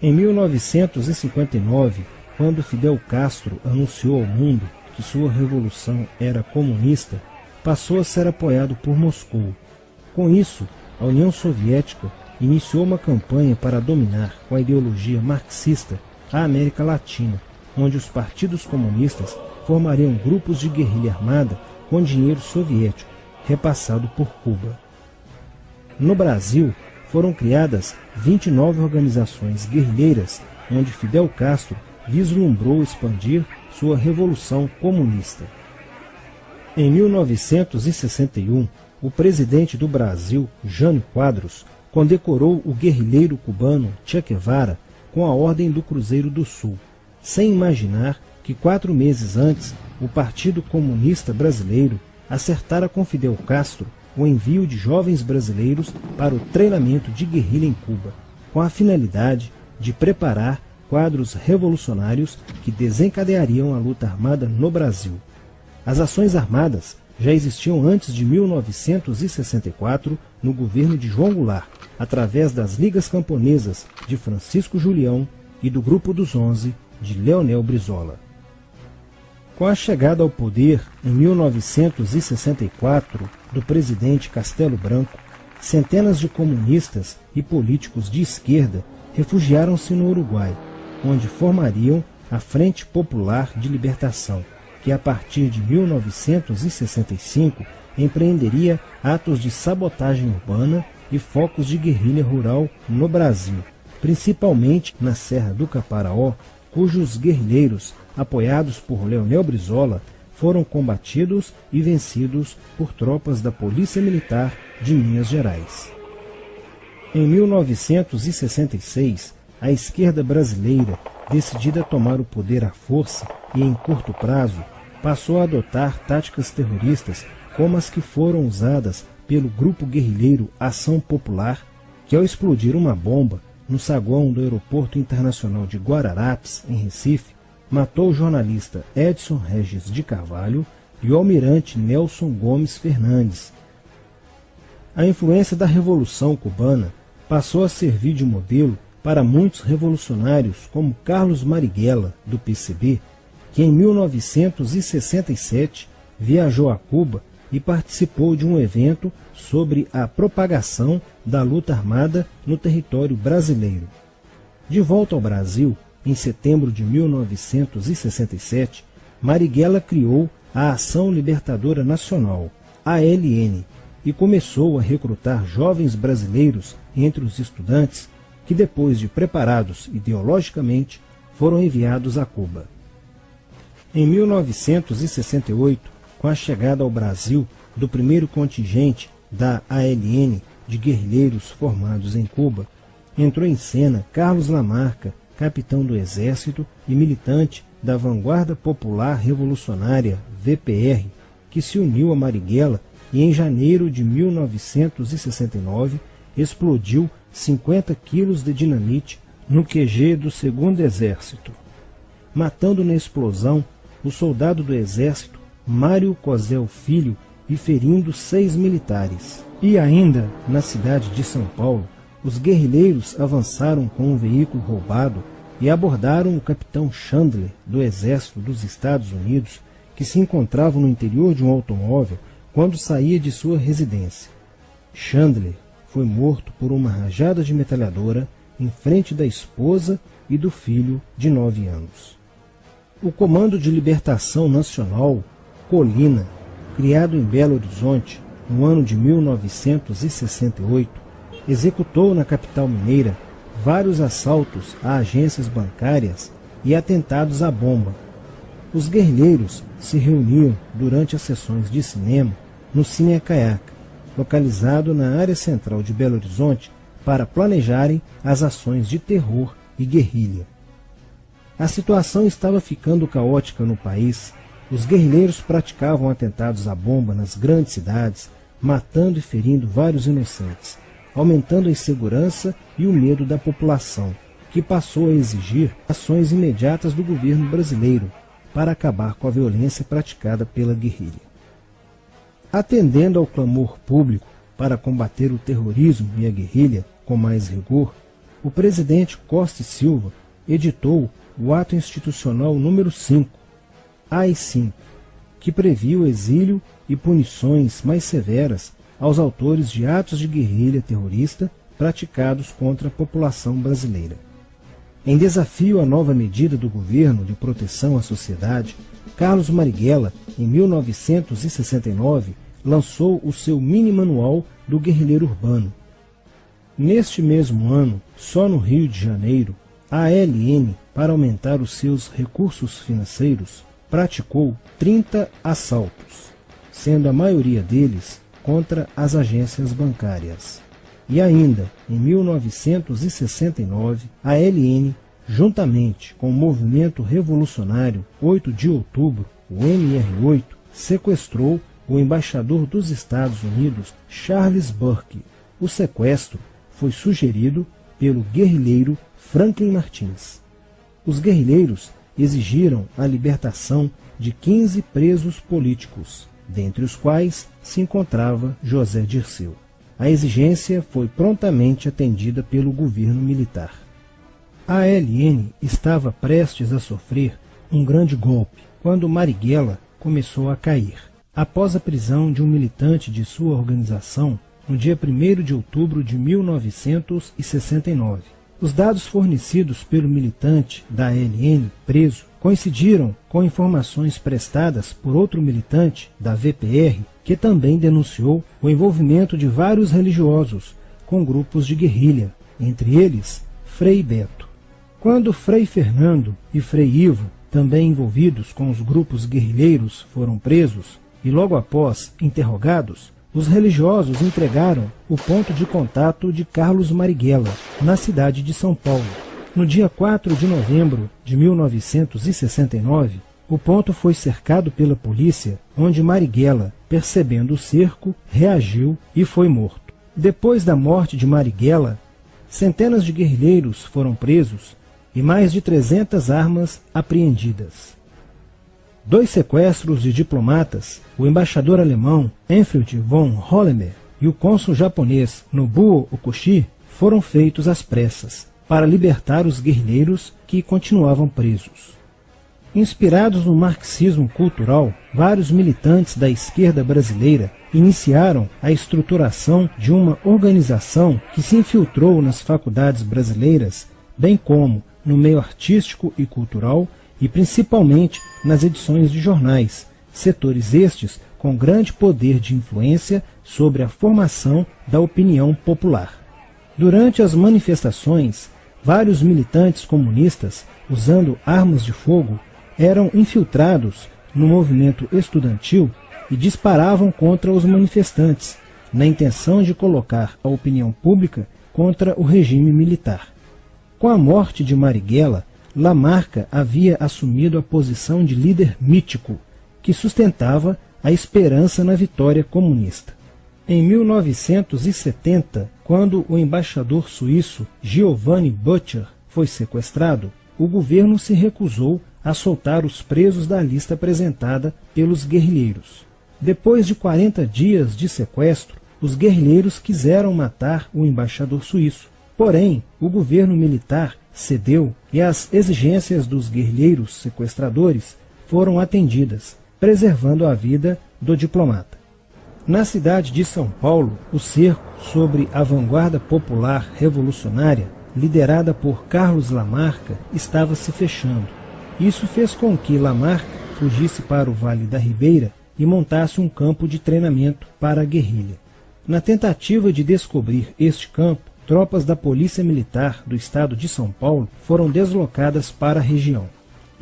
Em 1959, quando Fidel Castro anunciou ao mundo que sua revolução era comunista, passou a ser apoiado por Moscou. Com isso, a União Soviética iniciou uma campanha para dominar com a ideologia marxista a América Latina, onde os partidos comunistas formariam grupos de guerrilha armada com dinheiro soviético, repassado por Cuba. No Brasil, foram criadas 29 organizações guerrilheiras, onde Fidel Castro vislumbrou expandir sua revolução comunista. Em 1961, o presidente do Brasil, Jânio Quadros, condecorou o guerrilheiro cubano Che Guevara com a Ordem do Cruzeiro do Sul, sem imaginar que 4 meses antes o Partido Comunista Brasileiro acertara com Fidel Castro o envio de jovens brasileiros para o treinamento de guerrilha em Cuba, com a finalidade de preparar quadros revolucionários que desencadeariam a luta armada no Brasil. As ações armadas já existiam antes de 1964 no governo de João Goulart, através das Ligas Camponesas de Francisco Julião e do Grupo dos 11 de Leonel Brizola. Com a chegada ao poder, em 1964, do presidente Castelo Branco, centenas de comunistas e políticos de esquerda refugiaram-se no Uruguai, onde formariam a Frente Popular de Libertação, que a partir de 1965 empreenderia atos de sabotagem urbana e focos de guerrilha rural no Brasil, principalmente na Serra do Caparaó, cujos guerrilheiros, apoiados por Leonel Brizola, foram combatidos e vencidos por tropas da Polícia Militar de Minas Gerais. Em 1966, a esquerda brasileira, decidida a tomar o poder à força e em curto prazo, passou a adotar táticas terroristas como as que foram usadas pelo grupo guerrilheiro Ação Popular, que ao explodir uma bomba no saguão do Aeroporto Internacional de Guararapes, em Recife, matou o jornalista Edson Regis de Carvalho e o almirante Nelson Gomes Fernandes. A influência da Revolução Cubana passou a servir de modelo para muitos revolucionários como Carlos Marighella, do PCB, que em 1967 viajou a Cuba e participou de um evento sobre a propagação da luta armada no território brasileiro. De volta ao Brasil, em setembro de 1967, Marighella criou a Ação Libertadora Nacional, ALN, e começou a recrutar jovens brasileiros entre os estudantes que, depois de preparados ideologicamente, foram enviados a Cuba. Em 1968, com a chegada ao Brasil do primeiro contingente da ALN de guerrilheiros formados em Cuba, entrou em cena Carlos Lamarca, capitão do Exército e militante da Vanguarda Popular Revolucionária, VPR, que se uniu a Marighella e em janeiro de 1969 explodiu 50 quilos de dinamite no QG do 2º Exército, matando na explosão o soldado do Exército Mário Cosel Filho e ferindo 6 militares. E ainda, na cidade de São Paulo, os guerrilheiros avançaram com um veículo roubado e abordaram o capitão Chandler, do Exército dos Estados Unidos, que se encontrava no interior de um automóvel quando saía de sua residência. Chandler foi morto por uma rajada de metralhadora em frente da esposa e do filho de 9 anos. O Comando de Libertação Nacional, Colina, criado em Belo Horizonte no ano de 1968, executou na capital mineira vários assaltos a agências bancárias e atentados à bomba. Os guerrilheiros se reuniam durante as sessões de cinema no Cine Caiaca, localizado na área central de Belo Horizonte, para planejarem as ações de terror e guerrilha. A situação estava ficando caótica no país. Os guerrilheiros praticavam atentados à bomba nas grandes cidades, matando e ferindo vários inocentes, aumentando a insegurança e o medo da população, que passou a exigir ações imediatas do governo brasileiro para acabar com a violência praticada pela guerrilha. Atendendo ao clamor público para combater o terrorismo e a guerrilha com mais rigor, o presidente Costa e Silva editou o Ato Institucional número 5, AI-5, que previa o exílio e punições mais severas aos autores de atos de guerrilha terrorista praticados contra a população brasileira. Em desafio à nova medida do governo de proteção à sociedade, Carlos Marighella, em 1969, lançou o seu mini-manual do guerrilheiro urbano. Neste mesmo ano, só no Rio de Janeiro, a ALN, para aumentar os seus recursos financeiros, praticou 30 assaltos, sendo a maioria deles contra as agências bancárias. E ainda, em 1969, a ALN, juntamente com o movimento revolucionário 8 de outubro, o MR8, sequestrou o embaixador dos Estados Unidos, Charles Burke. O sequestro foi sugerido pelo guerrilheiro Franklin Martins. Os guerrilheiros exigiram a libertação de 15 presos políticos, dentre os quais se encontrava José Dirceu. A exigência foi prontamente atendida pelo governo militar. A ALN estava prestes a sofrer um grande golpe quando Marighella começou a cair. Após a prisão de um militante de sua organização, no dia 1º de outubro de 1969. Os dados fornecidos pelo militante da ALN preso coincidiram com informações prestadas por outro militante da VPR, que também denunciou o envolvimento de vários religiosos com grupos de guerrilha, entre eles Frei Beto. Quando Frei Fernando e Frei Ivo, também envolvidos com os grupos guerrilheiros, foram presos e logo após interrogados, os religiosos entregaram o ponto de contato de Carlos Marighella, na cidade de São Paulo. No dia 4 de novembro de 1969, o ponto foi cercado pela polícia, onde Marighella, percebendo o cerco, reagiu e foi morto. Depois da morte de Marighella, centenas de guerrilheiros foram presos e mais de 300 armas apreendidas. 2 sequestros de diplomatas, o embaixador alemão Enfield von Hollemer e o cônsul japonês Nobuo Okushi, foram feitos às pressas, para libertar os guerrilheiros que continuavam presos. Inspirados no marxismo cultural, vários militantes da esquerda brasileira iniciaram a estruturação de uma organização que se infiltrou nas faculdades brasileiras, bem como no meio artístico e cultural, e principalmente nas edições de jornais, setores estes com grande poder de influência sobre a formação da opinião popular. Durante as manifestações, vários militantes comunistas, usando armas de fogo, eram infiltrados no movimento estudantil e disparavam contra os manifestantes, na intenção de colocar a opinião pública contra o regime militar. Com a morte de Marighella, Lamarca havia assumido a posição de líder mítico, que sustentava a esperança na vitória comunista. Em 1970, quando o embaixador suíço Giovanni Butcher foi sequestrado, o governo se recusou a soltar os presos da lista apresentada pelos guerrilheiros. Depois de 40 dias de sequestro, os guerrilheiros quiseram matar o embaixador suíço. Porém, o governo militar cedeu e as exigências dos guerrilheiros sequestradores foram atendidas, preservando a vida do diplomata. Na cidade de São Paulo, o cerco sobre a vanguarda popular revolucionária, liderada por Carlos Lamarca, estava se fechando. Isso fez com que Lamarca fugisse para o Vale da Ribeira e montasse um campo de treinamento para a guerrilha. Na tentativa de descobrir este campo, tropas da Polícia Militar do estado de São Paulo foram deslocadas para a região.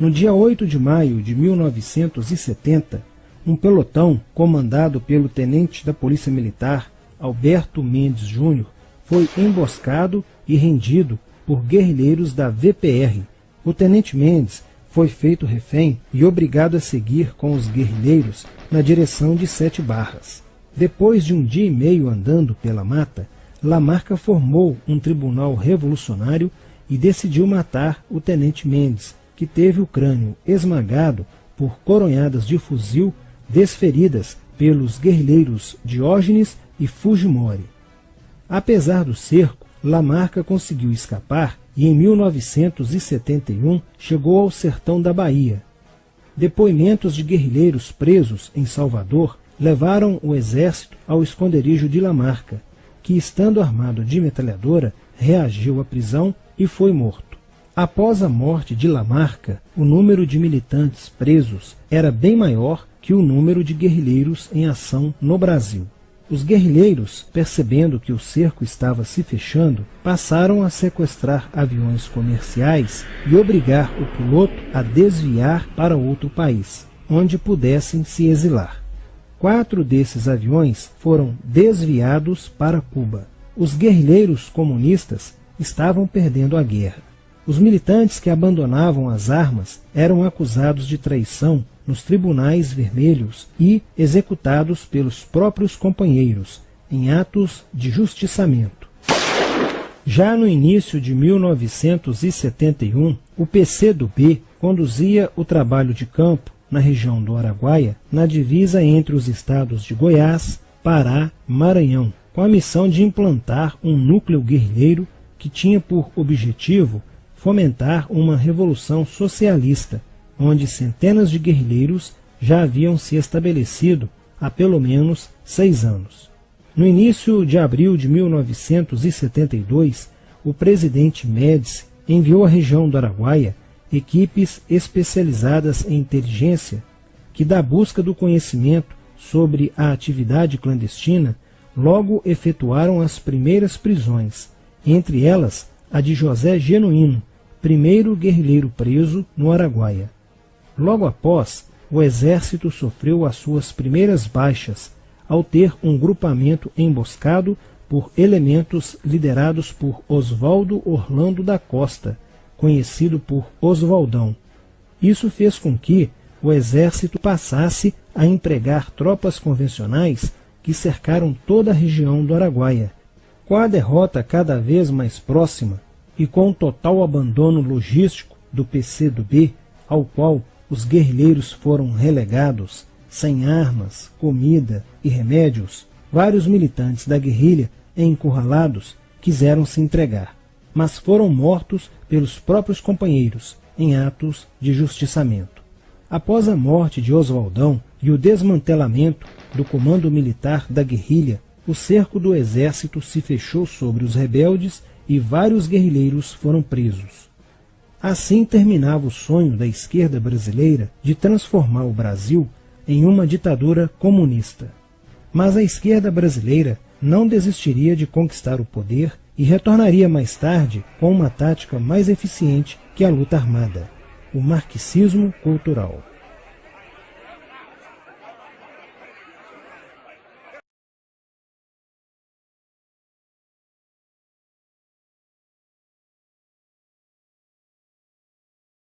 No dia 8 de maio de 1970, um pelotão comandado pelo tenente da Polícia Militar, Alberto Mendes Júnior, foi emboscado e rendido por guerrilheiros da VPR. O tenente Mendes foi feito refém e obrigado a seguir com os guerrilheiros na direção de 7 Barras. Depois de um dia e meio andando pela mata, Lamarca formou um tribunal revolucionário e decidiu matar o tenente Mendes, que teve o crânio esmagado por coronhadas de fuzil desferidas pelos guerrilheiros Diógenes e Fujimori. Apesar do cerco, Lamarca conseguiu escapar e em 1971 chegou ao sertão da Bahia. Depoimentos de guerrilheiros presos em Salvador levaram o exército ao esconderijo de Lamarca, que, estando armado de metralhadora, reagiu à prisão e foi morto. Após a morte de Lamarca, o número de militantes presos era bem maior que o número de guerrilheiros em ação no Brasil. Os guerrilheiros, percebendo que o cerco estava se fechando, passaram a sequestrar aviões comerciais e obrigar o piloto a desviar para outro país, onde pudessem se exilar. 4 desses aviões foram desviados para Cuba. Os guerrilheiros comunistas estavam perdendo a guerra. Os militantes que abandonavam as armas eram acusados de traição nos tribunais vermelhos e executados pelos próprios companheiros, em atos de justiçamento. Já no início de 1971, o PCdoB conduzia o trabalho de campo na região do Araguaia, na divisa entre os estados de Goiás, Pará e Maranhão, com a missão de implantar um núcleo guerrilheiro que tinha por objetivo fomentar uma revolução socialista, onde centenas de guerrilheiros já haviam se estabelecido há pelo menos 6 anos. No início de abril de 1972, o presidente Médici enviou à região do Araguaia equipes especializadas em inteligência que, da busca do conhecimento sobre a atividade clandestina, logo efetuaram as primeiras prisões, entre elas a de José Genuíno, primeiro guerrilheiro preso no Araguaia. Logo após, o exército sofreu as suas primeiras baixas, ao ter um grupamento emboscado por elementos liderados por Oswaldo Orlando da Costa, conhecido por Oswaldão. Isso fez com que o exército passasse a empregar tropas convencionais que cercaram toda a região do Araguaia. Com a derrota cada vez mais próxima e com o total abandono logístico do PCdoB, ao qual os guerrilheiros foram relegados, sem armas, comida e remédios, vários militantes da guerrilha, encurralados, quiseram se entregar, mas foram mortos pelos próprios companheiros em atos de justiçamento. Após a morte de Oswaldão e o desmantelamento do comando militar da guerrilha, o cerco do exército se fechou sobre os rebeldes e vários guerrilheiros foram presos. Assim terminava o sonho da esquerda brasileira de transformar o Brasil em uma ditadura comunista. Mas a esquerda brasileira não desistiria de conquistar o poder e retornaria mais tarde com uma tática mais eficiente que a luta armada: o marxismo cultural.